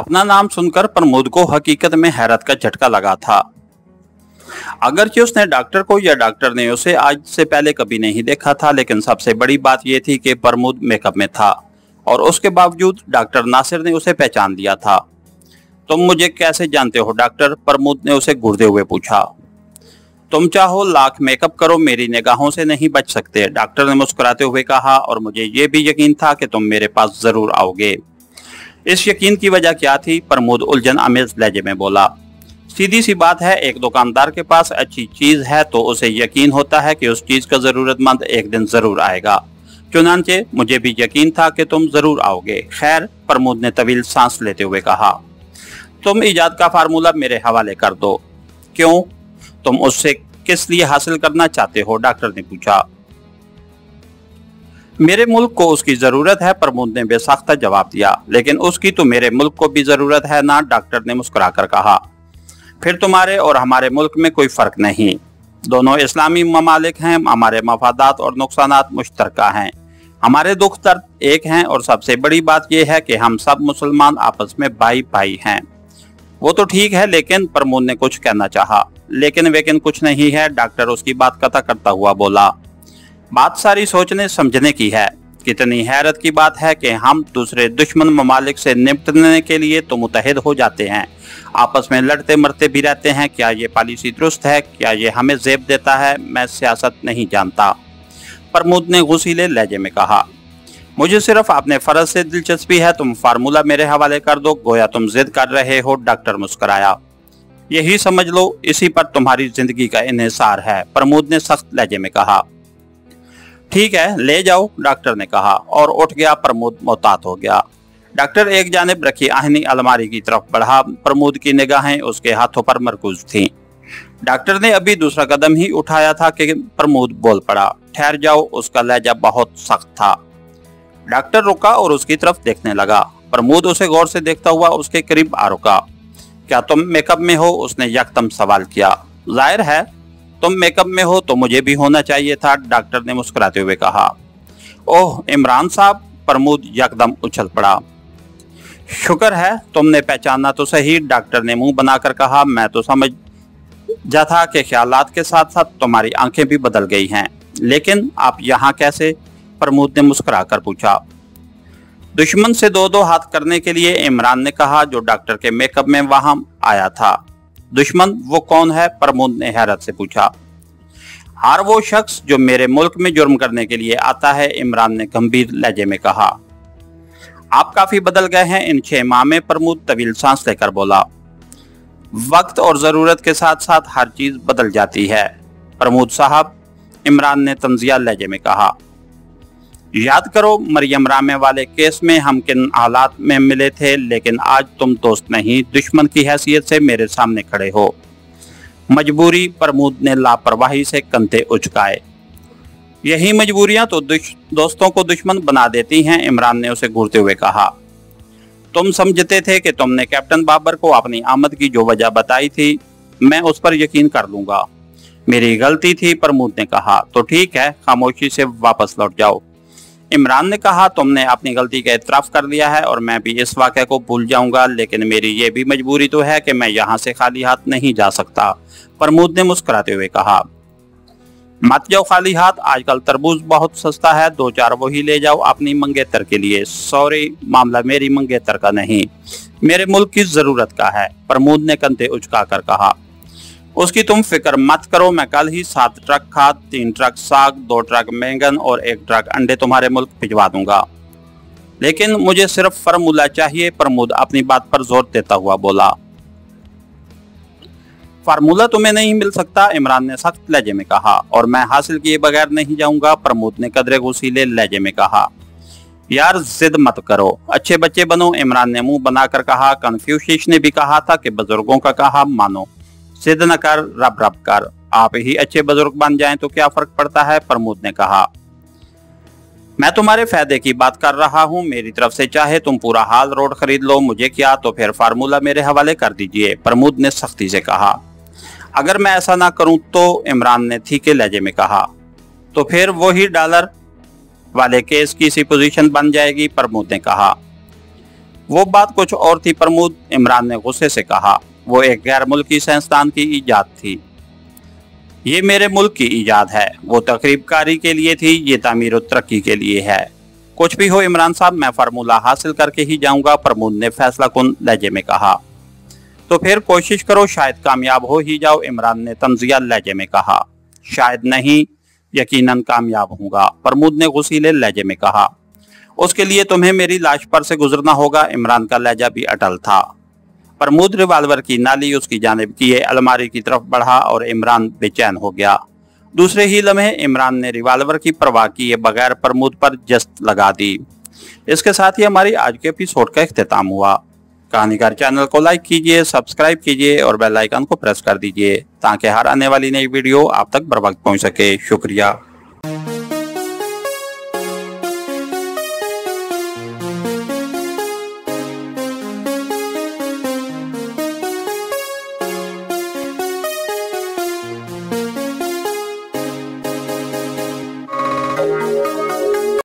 अपना नाम सुनकर प्रमोद को हकीकत में हैरत का झटका लगा था। अगरचे उसने डॉक्टर को या डॉक्टर ने उसे आज से पहले कभी नहीं देखा था, लेकिन सबसे बड़ी बात यह थी कि प्रमोद मेकअप में था और उसके बावजूद डॉक्टर नासिर ने उसे पहचान लिया था। तुम मुझे कैसे जानते हो डॉक्टर? प्रमोद ने उसे घूरते हुए पूछा। तुम चाहो लाख मेकअप करो, मेरी निगाहों से नहीं बच सकते, डॉक्टर ने मुस्कुराते हुए कहा। और मुझे ये भी यकीन था कि तुम मेरे पास जरूर आओगे। इस यकीन की वजह क्या थी? प्रमोद उलझन आमेज लहजे में बोला। सीधी सी बात है, एक दुकानदार के पास अच्छी चीज है तो उसे यकीन होता है कि उस चीज का जरूरतमंद एक दिन जरूर आएगा। चुनांचे मुझे भी यकीन था कि तुम जरूर आओगे। खैर, प्रमोद ने तवील सांस लेते हुए कहा, तुम इजाद का फार्मूला मेरे हवाले कर दो। क्यों? तुम उससे किस लिए हासिल करना चाहते हो? डॉक्टर ने पूछा। मेरे मुल्क को उसकी जरूरत है, प्रमोद ने बेसाख्ता जवाब दिया। लेकिन उसकी तो मेरे मुल्क को भी जरूरत है ना, डॉक्टर ने मुस्कुराकर कहा। फिर तुम्हारे और हमारे मुल्क में कोई फर्क नहीं, दोनों इस्लामी ममालिक हैं, हमारे मफादात और नुकसानात मुश्तरका हैं, हमारे दुख दर्द एक हैं और सबसे बड़ी बात यह है कि हम सब मुसलमान आपस में भाई भाई हैं। वो तो ठीक है, लेकिन प्रमोद ने कुछ कहना चाहा, लेकिन वेकिन कुछ नहीं है, डॉक्टर उसकी बात कता करता हुआ बोला। बात सारी सोचने समझने की है। कितनी हैरत की बात है कि हम दूसरे दुश्मन ममालिक से निपटने के लिए तो मुतहद हो जाते हैं, आपस में लड़ते मरते भी रहते हैं। क्या ये पॉलिसी दुरुस्त है? क्या ये हमें जेब देता है? मैं सियासत नहीं जानता, प्रमोद ने गुस्सीले लहजे में कहा। मुझे सिर्फ अपने फर्ज से दिलचस्पी है, तुम फार्मूला मेरे हवाले कर दो, गोया तुम जिद कर रहे हो, डॉक्टर मुस्कुराया। यही समझ लो, इसी पर तुम्हारी जिंदगी का इन्हिसार है, प्रमोद ने सख्त लहजे में कहा। ठीक है, ले जाओ, डॉक्टर ने कहा और उठ गया। प्रमोद मोहतात हो गया। डॉक्टर एक जानिब रखी आहनी अलमारी की तरफ बढ़ा। प्रमोद की निगाहें उसके हाथों पर मरकूज थीं। डॉक्टर ने अभी दूसरा कदम ही उठाया था कि प्रमोद बोल पड़ा। ठहर जाओ, उसका लहजा बहुत सख्त था। डॉक्टर रुका और उसकी तरफ देखने लगा। प्रमोद उसे गौर से देखता हुआ उसके करीब आ रुका। क्या तुम मेकअप में हो? उसने यकदम सवाल किया। जाहिर है, तुम मेकअप में हो तो मुझे भी होना चाहिए था, डॉक्टर ने मुस्कुराते हुए कहा। ओह इमरान साहब, प्रमोद यकदम उछल पड़ा। शुक्र है तुमने पहचाना तो सही, डॉक्टर ने मुंह बनाकर कहा। मैं तो समझ जा था कि ख्यालात के साथ साथ तुम्हारी आंखें भी बदल गई हैं, लेकिन आप यहाँ कैसे? प्रमोद ने मुस्कुराकर पूछा। दुश्मन से दो दो हाथ करने के लिए, इमरान ने कहा, जो डॉक्टर के मेकअप में वहां आया था। दुश्मन वो कौन है? प्रमोद ने हैरत से पूछा। हर वो शख्स जो मेरे मुल्क में जुर्म करने के लिए आता है, इमरान ने गंभीर लहजे में कहा। आप काफी बदल गए हैं इन 6 माह में, प्रमोद तवील सांस लेकर बोला। वक्त और जरूरत के साथ साथ हर चीज बदल जाती है प्रमोद साहब, इमरान ने तंजिया लहजे में कहा। याद करो मरियम रामे वाले केस में हम किन हालात में मिले थे, लेकिन आज तुम दोस्त नहीं दुश्मन की हैसियत से मेरे सामने खड़े हो। मजबूरी, प्रमोद ने लापरवाही से कंधे उचकाए। यही मजबूरियां तो दोस्तों को दुश्मन बना देती हैं, इमरान ने उसे घूरते हुए कहा। तुम समझते थे कि तुमने कैप्टन बाबर को अपनी आमद की जो वजह बताई थी, मैं उस पर यकीन कर लूंगा। मेरी गलती थी, प्रमोद ने कहा। तो ठीक है, खामोशी से वापस लौट जाओ, इमरान ने कहा। तुमने अपनी गलती का इतराफ कर लिया है और मैं भी इस वाक़े को भूल जाऊंगा, लेकिन मेरी ये भी मजबूरी तो है कि मैं यहाँ से खाली हाथ नहीं जा सकता, प्रमोद ने मुस्कुराते हुए कहा। मत जाओ खाली हाथ, आजकल तरबूज बहुत सस्ता है, 2-4 वही ले जाओ अपनी मंगेतर के लिए। सॉरी, मामला मेरी मंगेतर का नहीं, मेरे मुल्क की जरूरत का है, प्रमोद ने कंधे उचका कर कहा। उसकी तुम फिक्र मत करो, मैं कल ही 7 ट्रक खाद, 3 ट्रक साग, 2 ट्रक बैंगन और 1 ट्रक अंडे तुम्हारे मुल्क भिजवा दूंगा। लेकिन मुझे सिर्फ फार्मूला चाहिए, प्रमोद अपनी बात पर जोर देता हुआ बोला। फार्मूला तुम्हें नहीं मिल सकता, इमरान ने सख्त लहजे में कहा, और मैं हासिल किए बगैर नहीं जाऊंगा, प्रमोद ने कदरे गुस्सीले लहजे में कहा। यार जिद मत करो, अच्छे बच्चे बनो, इमरान ने मुंह बनाकर कहा। कन्फ्यूशियस ने भी कहा था कि बुजुर्गों का कहा मानो, जिद न कर, रब रब कर, आप ही अच्छे बुजुर्ग बन जाएं तो क्या फर्क पड़ता है, प्रमोद ने कहा। मैं तुम्हारे फायदे की बात कर रहा हूँ, मेरी तरफ से चाहे तुम पूरा हाल रोड खरीद लो, मुझे क्या, तो फिर फार्मूला मेरे हवाले कर दीजिए, प्रमोद ने सख्ती से कहा। अगर मैं ऐसा ना करूं तो, इमरान ने ठीके लहजे में कहा, तो फिर वही डॉलर वाले केस की सी पोजीशन बन जाएगी, प्रमोद ने कहा। वो बात कुछ और थी प्रमोद, इमरान ने गुस्से से कहा। वो एक गैर मुल्की साइंसदान की इजाद थी। ये मेरे मुल्क की इजाद है। वो तकरीबकारी के लिए थी, ये तामीर और तरक्की के लिए है। कुछ भी हो इमरान साहब, मैं फार्मूला हासिल करके ही जाऊंगा, प्रमोद ने फैसला कुन लहजे में कहा। तो फिर कोशिश करो, शायद कामयाब हो ही जाओ, इमरान ने तंजिया लहजे में कहा। शायद नहीं, यकीनन कामयाब होऊंगा, प्रमोद ने गुस्सीले लहजे में कहा। उसके लिए तुम्हें मेरी लाश पर से गुजरना होगा, इमरान का लहजा भी अटल था। प्रमोद रिवाल्वर की नाली उसकी जानिब किए अलमारी की तरफ बढ़ा और इमरान बेचैन हो गया। दूसरे ही लम्हे इमरान ने रिवाल्वर की परवाह किए बगैर प्रमोद पर जस्त लगा दी। इसके साथ ही हमारी आज के एपिसोड का इख्तिताम हुआ। कहानीकार चैनल को लाइक कीजिए, सब्सक्राइब कीजिए और बेल आइकन को प्रेस कर दीजिए ताकि हर आने वाली नई वीडियो आप तक बर वक्त पहुंच सके। शुक्रिया।